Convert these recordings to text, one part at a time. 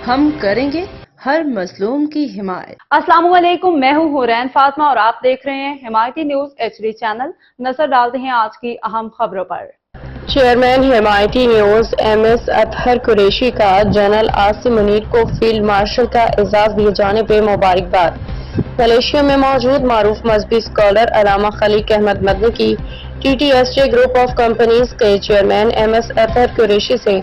ہم کریں گے ہر مظلوم کی حمایت۔ السلام علیکم، میں ہوں حورین فاطمہ اور آپ دیکھ رہے ہیں حمایتی نیوز HD چینل۔ نظر ڈالتے ہیں آج کی اہم خبروں پر۔ چیئرمین حمایتی نیوز MS اطہر قریشی کا جنرل عاصم منیر کو فیلڈ مارشل کا اعزاز دیے جانے پہ مبارکباد۔ ملیشیا میں موجود معروف مذہبی اسکالر علامہ خلیق احمد مدنی کی TTSJ گروپ آف کمپنیز کے چیئرمین MS اطہر قریشی سے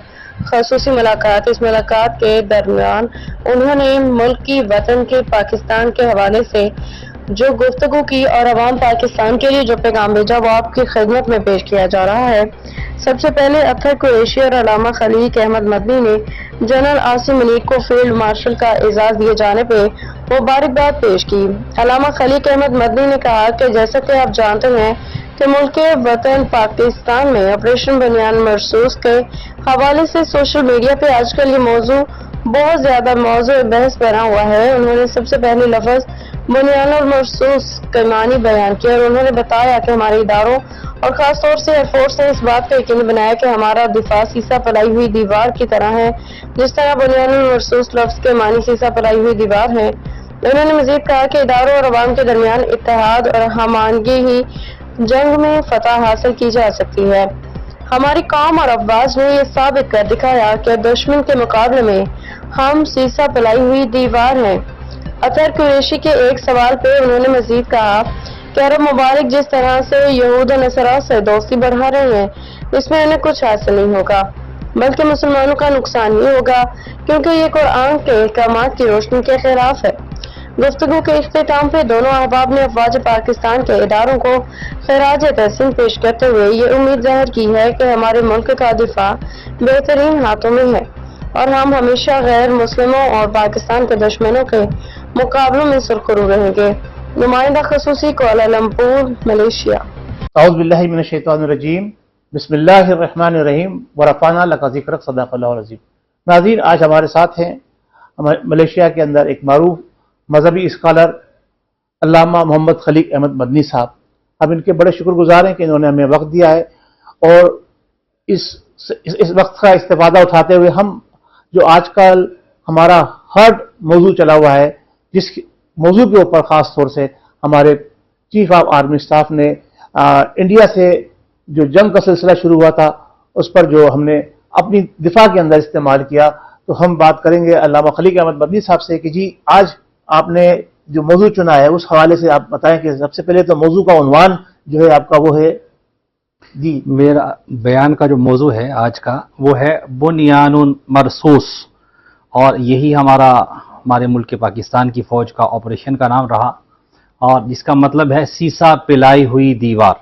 خصوصی ملاقات۔ اس ملاقات کے درمیان انہوں نے ملک کی وطن کے پاکستان کے حوالے سے جو گفتگو کی اور عوام پاکستان کے لیے جو پیغام بھیجا وہ آپ کی خدمت میں پیش کیا جا رہا ہے۔ سب سے پہلے اطہر قریشی اور علامہ خلیق احمد مدنی نے جنرل عاصم منیر کو فیلڈ مارشل کا اعزاز دیے جانے پہ مبارکباد پیش کی۔ علامہ خلیق احمد مدنی نے کہا کہ جیسا کہ آپ جانتے ہیں کہ ملک وطن پاکستان میں آپریشن بنیان مرصوص کے حوالے سے سوشل میڈیا پہ آج کل یہ موضوع بہت زیادہ موضوع بحث بنا ہوا ہے۔ انہوں نے سب سے پہلے لفظ بنیان المرصوص کے معنی بیان کیا اور انہوں نے بتایا کہ ہمارے اداروں اور خاص طور سے ایئر فورس نے اس بات کو یقینی بنایا کہ ہمارا دفاع سیسا پلائی ہوئی دیوار کی طرح ہے، جس طرح بنیان المرصوص لفظ کے معنی سیسا پلائی ہوئی دیوار ہے۔ انہوں نے مزید کہا کہ اداروں اور عوام کے درمیان اتحاد اور ہمانگی ہی جنگ میں فتح حاصل کی جا سکتی ہے۔ ہماری قوم اور افواج نے یہ ثابت کر دکھایا کہ دشمن کے مقابلے میں ہم سیسا پلائی ہوئی دیوار ہیں۔ اطہر قریشی کے ایک سوال پہ انہوں نے مزید کہا کہ عرب ممالک جس طرح سے یہود و نصارہ سے دوستی بڑھا رہے ہیں اس میں انہیں کچھ حاصل نہیں ہوگا بلکہ مسلمانوں کا نقصان ہی ہوگا، کیونکہ یہ قرآن کے احکامات کی روشنی کے خلاف ہے۔ گفتگو کے اختتام پہ دونوں احباب نے افواج پاکستان کے اداروں کو خراج تحسین پیش کرتے ہوئے یہ امید ظاہر کی ہے کہ ہمارے ملک کا دفاع بہترین ہاتھوں میں ہے اور ہم ہمیشہ غیر مسلموں اور پاکستان کے دشمنوں کے مقابلوں میں سرخرو رہیں گے۔ نمائندہ خصوصی کوالالمپور، ملیشیا۔ اعوذ باللہ من الشیطان الرجیم، بسم اللہ الرحمن الرحیم، ورفعنا لک ذکرک، صدق اللہ العظیم۔ ناظرین، آج ہمارے ساتھ ہیں ملیشیا کے اندر ایک معروف مذہبی اسکالر علامہ محمد خلیق احمد مدنی صاحب۔ ہم ان کے بڑے شکر گزار ہیں کہ انہوں نے ہمیں وقت دیا ہے اور اس وقت کا استفادہ اٹھاتے ہوئے ہم جو آج کل ہمارا ہارڈ موضوع چلا ہوا ہے، جس موضوع کے اوپر خاص طور سے ہمارے چیف آف آرمی اسٹاف نے انڈیا سے جو جنگ کا سلسلہ شروع ہوا تھا اس پر جو ہم نے اپنی دفاع کے اندر استعمال کیا، تو ہم بات کریں گے علامہ خلیق احمد مدنی صاحب سے کہ جی آج آپ نے جو موضوع چنا ہے اس حوالے سے آپ بتائیں کہ سب سے پہلے تو موضوع کا عنوان جو ہے آپ کا وہ ہے۔ جی، میرا بیان کا جو موضوع ہے آج کا وہ ہے بنیان مرصوص، اور یہی ہمارے ملک پاکستان کی فوج کا آپریشن کا نام رہا، اور جس کا مطلب ہے سیسا پلائی ہوئی دیوار۔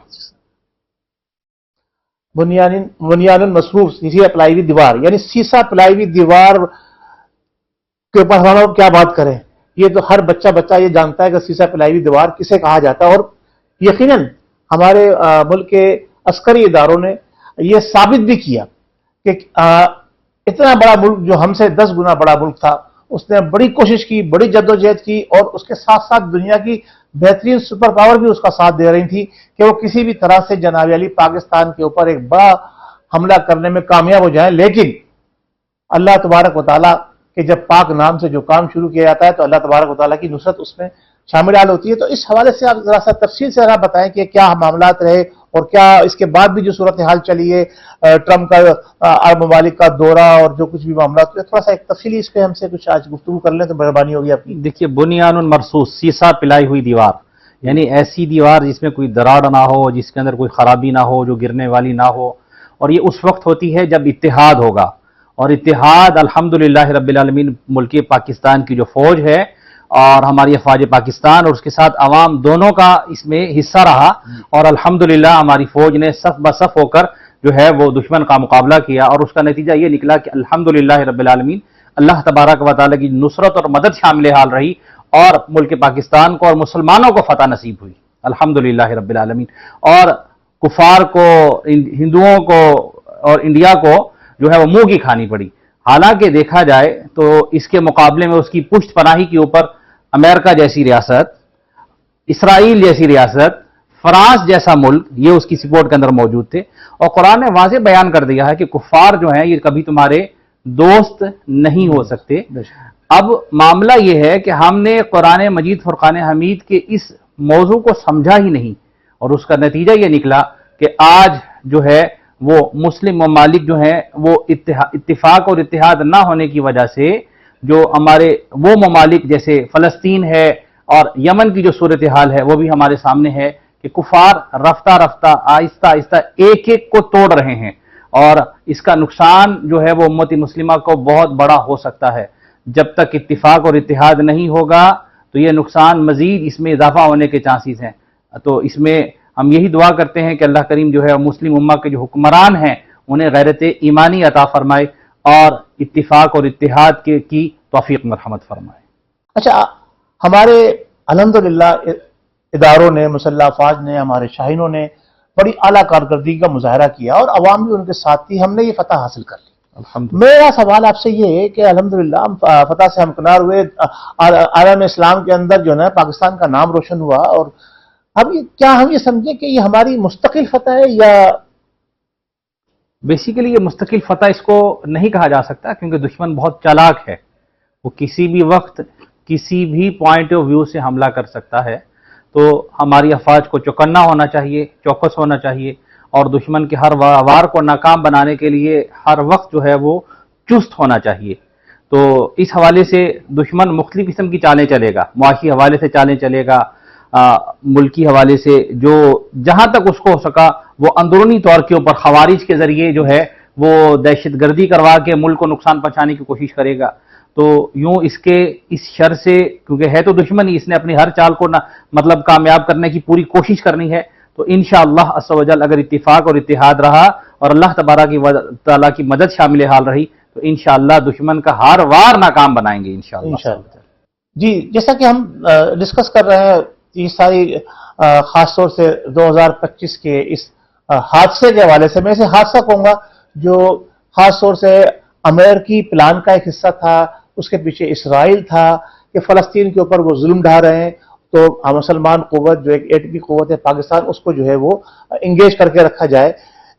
بنیان مصروف، سیسا پلائی ہوئی دیوار، یعنی سیسا پلائی ہوئی دیوار کے اوپر ہم کیا بات کریں؟ یہ تو ہر بچہ یہ جانتا ہے کہ سیسا پلائی ہوئی دیوار کسے کہا جاتا ہے، اور یقیناً ہمارے ملک کے عسکری اداروں نے یہ ثابت بھی کیا کہ اتنا بڑا ملک جو ہم سے 10 گنا بڑا ملک تھا، اس نے بڑی کوشش کی، بڑی جدوجہد کی، اور اس کے ساتھ ساتھ دنیا کی بہترین سپر پاور بھی اس کا ساتھ دے رہی تھی کہ وہ کسی بھی طرح سے جناب علی پاکستان کے اوپر ایک بڑا حملہ کرنے میں کامیاب ہو جائیں۔ لیکن اللہ تبارک و تعالیٰ کہ جب پاک نام سے جو کام شروع کیا جاتا ہے تو اللہ تبارک و تعالیٰ کی نصرت اس میں شامل ہوتی ہے۔ تو اس حوالے سے آپ ذرا سا تفصیل سے ذرا بتائیں کہ کیا معاملات رہے اور کیا اس کے بعد بھی جو صورتحال چلی ہے، ٹرمپ کا عرب ممالک کا دورہ اور جو کچھ بھی معاملات ہوئے، تھوڑا سا ایک تفصیلی اس پہ ہم سے کچھ آج گفتگو کر لیں تو مہربانی ہوگی آپ کی۔ دیکھیے، بنیان مرصوص، سیسا پلائی ہوئی دیوار، یعنی ایسی دیوار جس میں کوئی دراڑ نہ ہو، جس کے اندر کوئی خرابی نہ ہو، جو گرنے والی نہ ہو، اور یہ اس وقت ہوتی ہے جب اتحاد ہوگا، اور اتحاد الحمدللہ رب العالمین ملک پاکستان کی جو فوج ہے اور ہماری افواج پاکستان اور اس کے ساتھ عوام دونوں کا اس میں حصہ رہا، اور الحمدللہ ہماری فوج نے صف بصف ہو کر جو ہے وہ دشمن کا مقابلہ کیا، اور اس کا نتیجہ یہ نکلا کہ الحمدللہ رب العالمین اللہ تبارک و تعالیٰ کی نصرت اور مدد شامل حال رہی، اور ملک پاکستان کو اور مسلمانوں کو فتح نصیب ہوئی الحمدللہ رب العالمین، اور کفار کو، ہندوؤں کو اور انڈیا کو جو ہے وہ منہ کی کھانی پڑی۔ حالانکہ دیکھا جائے تو اس کے مقابلے میں اس کی پشت پناہی کے اوپر امریکہ جیسی ریاست، اسرائیل جیسی ریاست، فرانس جیسا ملک یہ اس کی سپورٹ کے اندر موجود تھے، اور قرآن نے واضح بیان کر دیا ہے کہ کفار جو ہیں یہ کبھی تمہارے دوست نہیں ہو سکتے۔ اب معاملہ یہ ہے کہ ہم نے قرآن مجید فرقان حمید کے اس موضوع کو سمجھا ہی نہیں، اور اس کا نتیجہ یہ نکلا کہ آج جو ہے وہ مسلم ممالک جو ہیں وہ اتفاق اور اتحاد نہ ہونے کی وجہ سے جو ہمارے وہ ممالک جیسے فلسطین ہے اور یمن کی جو صورتحال ہے وہ بھی ہمارے سامنے ہے کہ کفار رفتہ رفتہ آہستہ آہستہ ایک ایک کو توڑ رہے ہیں، اور اس کا نقصان جو ہے وہ امت مسلمہ کو بہت بڑا ہو سکتا ہے۔ جب تک اتفاق اور اتحاد نہیں ہوگا تو یہ نقصان مزید اس میں اضافہ ہونے کے چانسز ہیں۔ تو اس میں ہم یہی دعا کرتے ہیں کہ اللہ کریم جو ہے مسلم امہ کے جو حکمران ہیں انہیں غیرت ایمانی عطا فرمائے اور اتفاق اور اتحاد کی توفیق مرحمت فرمائے۔ اچھا، ہمارے الحمدللہ اداروں نے، مسلح افواج نے، ہمارے شاہینوں نے بڑی اعلیٰ کارکردگی کا مظاہرہ کیا اور عوام بھی ان کے ساتھ تھی، ہم نے یہ فتح حاصل کر لی۔ میرا سوال آپ سے یہ ہے کہ الحمدللہ ہم فتح سے ہمکنار ہوئے، عالم اسلام کے اندر جو ہے پاکستان کا نام روشن ہوا، اور اب کیا ہم یہ سمجھیں کہ یہ ہماری مستقل فتح ہے یا بیسیکلی یہ مستقل فتح اس کو نہیں کہا جا سکتا، کیونکہ دشمن بہت چالاک ہے، وہ کسی بھی وقت کسی بھی پوائنٹ آف ویو سے حملہ کر سکتا ہے۔ تو ہماری افواج کو چوکنا ہونا چاہیے، چوکس ہونا چاہیے، اور دشمن کے ہر وار کو ناکام بنانے کے لیے ہر وقت جو ہے وہ چست ہونا چاہیے۔ تو اس حوالے سے دشمن مختلف قسم کی چالیں چلے گا، معاشی حوالے سے چالیں چلے گا، ملکی حوالے سے جو جہاں تک اس کو ہو سکا وہ اندرونی طور کے اوپر خوارج کے ذریعے جو ہے وہ دہشت گردی کروا کے ملک کو نقصان پہنچانے کی کوشش کرے گا۔ تو یوں اس شر سے، کیونکہ ہے تو دشمن ہی، اس نے اپنی ہر چال کو مطلب کامیاب کرنے کی پوری کوشش کرنی ہے۔ تو انشاءاللہ عز و جل اگر اتفاق اور اتحاد رہا اور اللہ تبارک و تعالیٰ کی مدد شامل حال رہی تو انشاءاللہ دشمن کا ہر وار ناکام بنائیں گے انشاءاللہ۔ جی، جیسا کہ ہم ڈسکس کر رہے ہیں یہ ساری خاص طور سے 2025 کے اس حادثے کے حوالے سے، میں اسے حادثہ کہوں گا جو خاص طور سے امریکی پلان کا ایک حصہ تھا، اس کے پیچھے اسرائیل تھا کہ فلسطین کے اوپر وہ ظلم ڈھا رہے ہیں، تو مسلمان قوت جو ایک ایٹمی قوت ہے پاکستان، اس کو جو ہے وہ انگیج کر کے رکھا جائے۔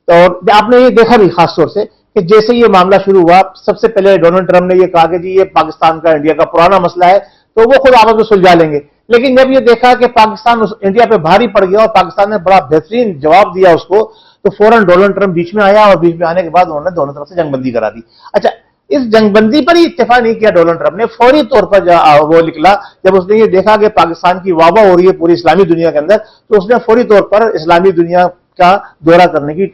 تو آپ نے یہ دیکھا بھی خاص طور سے کہ جیسے یہ معاملہ شروع ہوا، سب سے پہلے ڈونلڈ ٹرمپ نے یہ کہا کہ جی یہ پاکستان کا انڈیا کا پرانا مسئلہ ہے تو وہ خود آپس میں سلجھا لیں گے، لیکن جب یہ دیکھا کہ پاکستان انڈیا پہ بھاری پڑ گیا اور پاکستان نے بڑا بہترین جواب دیا اس کو، تو فوراً ڈونلڈ ٹرمپ بیچ میں آیا، اور بیچ میں آنے کے بعد انہوں نے دونوں طرف سے جنگ بندی کرا دی۔ اچھا، اس جنگ بندی پر ہی اتفاق نہیں کیا ڈونلڈ ٹرمپ نے، فوری طور پر وہ نکلا جب اس نے یہ دیکھا کہ پاکستان کی واہ واہ ہو رہی ہے پوری اسلامی دنیا کے اندر، تو اس نے فوری طور پر اسلامی دنیا کا دورہ کرنے کے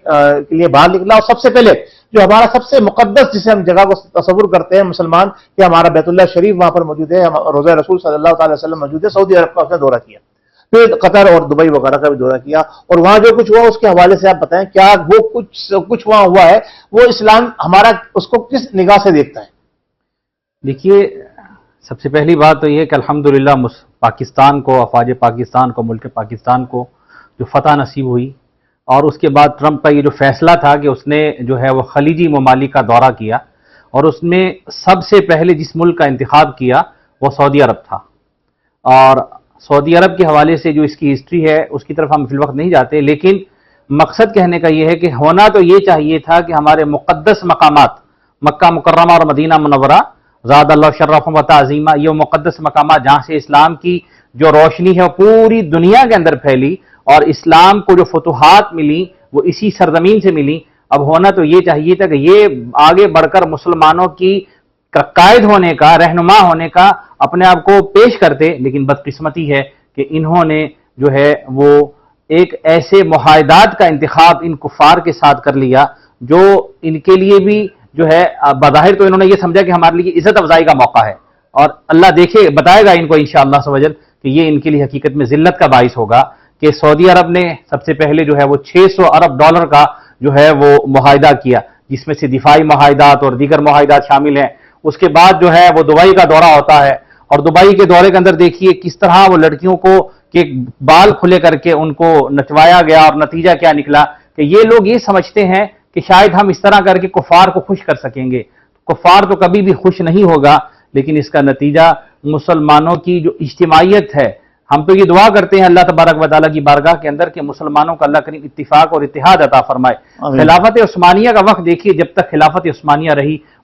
لیے باہر نکلا، اور سب سے پہلے جو ہمارا سب سے مقدس جسے ہم جگہ کو تصور کرتے ہیں مسلمان کہ ہمارا بیت اللہ شریف وہاں پر موجود ہے، روضہ رسول صلی اللہ تعالی وسلم موجود ہے، سعودی عرب کا اس نے دورہ کیا، پھر قطر اور دبئی وغیرہ کا بھی دورہ کیا، اور وہاں جو کچھ ہوا اس کے حوالے سے آپ بتائیں کیا وہ کچھ وہاں ہوا ہے، وہ اسلام ہمارا اس کو کس نگاہ سے دیکھتا ہے؟ دیکھیے، سب سے پہلی بات تو یہ کہ الحمدللہ پاکستان کو، افواج پاکستان کو، ملک پاکستان کو جو فتح نصیب ہوئی، اور اس کے بعد ٹرمپ کا یہ جو فیصلہ تھا کہ اس نے جو ہے وہ خلیجی ممالک کا دورہ کیا، اور اس میں سب سے پہلے جس ملک کا انتخاب کیا وہ سعودی عرب تھا، اور سعودی عرب کے حوالے سے جو اس کی ہسٹری ہے اس کی طرف ہم فی الوقت نہیں جاتے، لیکن مقصد کہنے کا یہ ہے کہ ہونا تو یہ چاہیے تھا کہ ہمارے مقدس مقامات مکہ مکرمہ اور مدینہ منورہ زاد اللہ شرفہم و تعظیمہ، یہ مقدس مقامات جہاں سے اسلام کی جو روشنی ہے وہ پوری دنیا کے اندر پھیلی، اور اسلام کو جو فتوحات ملی وہ اسی سرزمین سے ملی۔ اب ہونا تو یہ چاہیے تھا کہ یہ آگے بڑھ کر مسلمانوں کی قائد ہونے کا، رہنما ہونے کا اپنے آپ کو پیش کرتے، لیکن بدقسمتی ہے کہ انہوں نے جو ہے وہ ایک ایسے معاہدات کا انتخاب ان کفار کے ساتھ کر لیا جو ان کے لیے بھی جو ہے بظاہر تو انہوں نے یہ سمجھا کہ ہمارے لیے عزت افزائی کا موقع ہے، اور اللہ دیکھے بتائے گا ان کو انشاءاللہ عز و جل کہ یہ ان کے لیے حقیقت میں ذلت کا باعث ہوگا کہ سعودی عرب نے سب سے پہلے جو ہے وہ $600 ارب کا جو ہے وہ معاہدہ کیا، جس میں سے دفاعی معاہدات اور دیگر معاہدات شامل ہیں۔ اس کے بعد جو ہے وہ دبئی کا دورہ ہوتا ہے، اور دبئی کے دورے کے اندر دیکھیے کس طرح وہ لڑکیوں کو کہ بال کھلے کر کے ان کو نچوایا گیا، اور نتیجہ کیا نکلا کہ یہ لوگ یہ سمجھتے ہیں کہ شاید ہم اس طرح کر کے کفار کو خوش کر سکیں گے۔ کفار تو کبھی بھی خوش نہیں ہوگا، لیکن اس کا نتیجہ مسلمانوں کی جو اجتماعیت ہے، ہم تو یہ دعا کرتے ہیں اللہ تبارک و تعالیٰ کی بارگاہ کے اندر کہ مسلمانوں کا اللہ کریم اتفاق اور اتحاد عطا فرمائے۔ خلافت عثمانیہ کا وقت دیکھیے، جب تک خلافت عثمانیہ رہی